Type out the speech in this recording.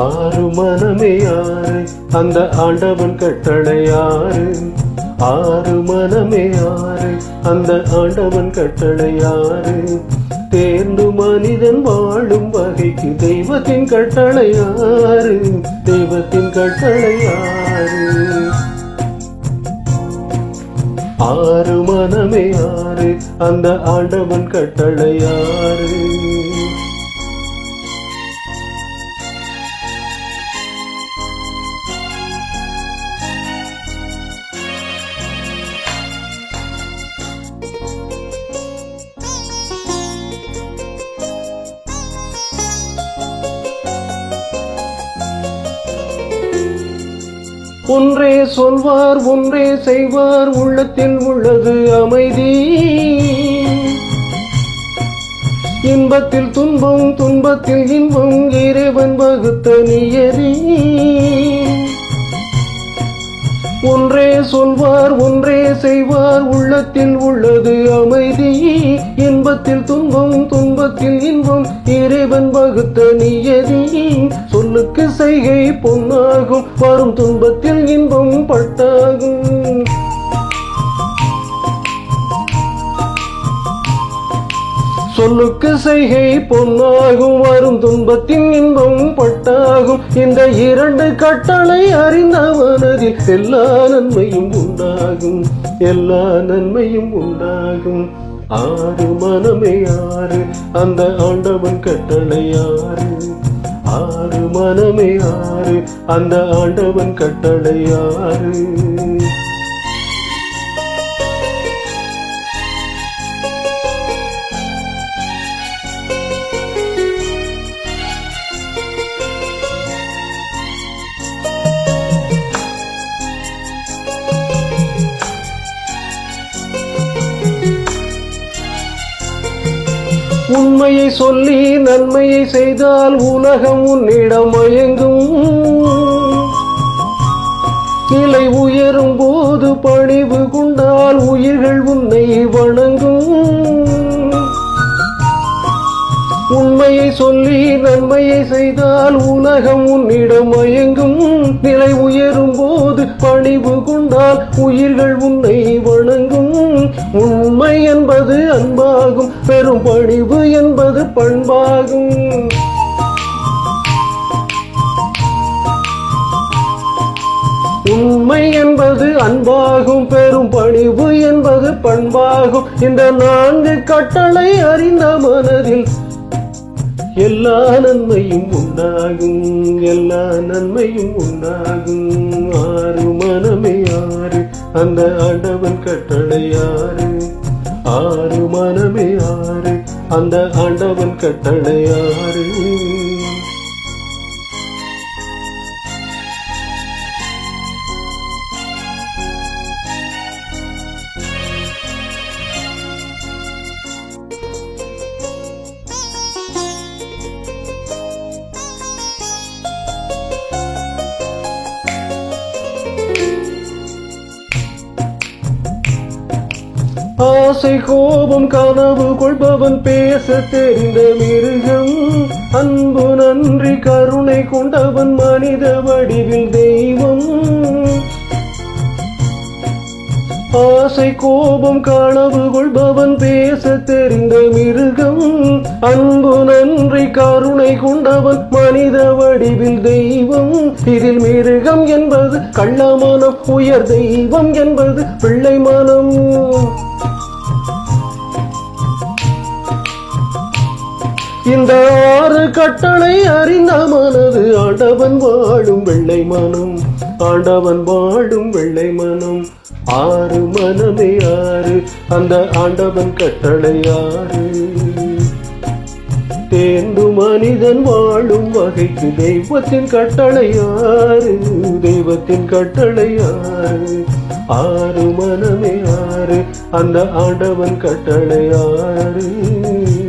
ஆறு மனமே ஆறு அந்த ஆண்டவன் கட்டளை ஆறு. ஆறு மனமே ஆறு அந்த ஆண்டவன் கட்டளை ஆறு. தேர்ந்து மனிதன் வாழும் வகைக்கு தெய்வத்தின் கட்டளை ஆறு. தெய்வத்தின் கட்டளை ஆறு. ஆறு மனமே ஆறு அந்த ஆண்டவன் கட்டளை ஆறு. ஒன்றே சொல்வார் ஒன்றே செய்வார் உள்ளத்தில் உள்ளது அமைதி. இன்பத்தில் துன்பம் துன்பத்தில் இன்பம் இறைவன் வகுத்த நியதி. ஒன்றே சொல்வார் ஒன்றே செய்வார் உள்ளத்தில் உள்ளது அமைதி. இன்பத்தில் துன்பம் துன்பத்தில் இன்பம் இறைவன் வகுத்த நியதி. சொல்லுக்கு செய்கை பொன்னாகும் வரும் துன்பத்தில் இன்பம் பட்டாகும். சொல்லுக்கு செய்கை பொன்னாகும் வரும் துன்பத்தின் இன்பம் பட்டாகும். இந்த இரண்டு கட்டளை அறிந்த மனதில் எல்லா நன்மையும் உண்டாகும். எல்லா நன்மையும் உண்டாகும். ஆறு மனமே ஆறு அந்த ஆண்டவன் கட்டளை ஆறு. ஆறு மனமே ஆறு அந்த ஆண்டவன் கட்டளை ஆறு. உண்மையை சொல்லி நன்மையை செய்தால் உலகம் உன்னிடம் மயங்கும். நிலை உயரும் போது பணிவு கொண்டால் உயிர்கள் உன்னை வணங்கும். உண்மையை சொல்லி நன்மையை செய்தால் உலகம் உன்னிடம் மயங்கும். நிலை உயரும் போது பணிவு கொண்டால் உயிர்கள் உன்னை வணங்கும். உண்மை என்பது அன்பாகும் பெரும் பணிவு என்பது பண்பாகும். உண்மை என்பது அன்பாகும் பெரும் பணிவு என்பது பண்பாகும். இந்த நான்கு கட்டளை அறிந்த மனதில் எல்லா நன்மையும் உண்டாகும். எல்லா நன்மையும் உண்டாகும். ஆறு மனமே ஆறு அந்த ஆண்டவன் கட்டளை ஆறு. ஆறு மனமே ஆறு அந்த ஆண்டவன் கட்டளை ஆறு. ஆசை கோபம் கனவு கொள்பவன் பேச தெரிந்த மிருகம். அன்பு நன்றி கருணை கொண்டவன் மனித வடிவில் தெய்வம். ஆசை கோபம் கனவு கொள்பவன் பேச தெரிந்த மிருகம். அன்பு நன்றி கருணை கொண்டவன் மனித வடிவில் தெய்வம். இதில் மிருகம் என்பது கள்ளமனம், உயர் தெய்வம் என்பது பிள்ளை மனம். இந்த ஆறு கட்டளை அறிந்த மனது ஆண்டவன் வாழும் வெள்ளை மனம். ஆண்டவன் வாழும் வெள்ளை மனம். ஆறு மனமே ஆறு அந்த ஆண்டவன் கட்டளை ஆறு. தேர்ந்து மனிதன் வாழும் வகைக்கு தெய்வத்தின் கட்டளை ஆறு. தெய்வத்தின் கட்டளை ஆறு. ஆறு மனமே ஆறு அந்த ஆண்டவன் கட்டளை ஆறு.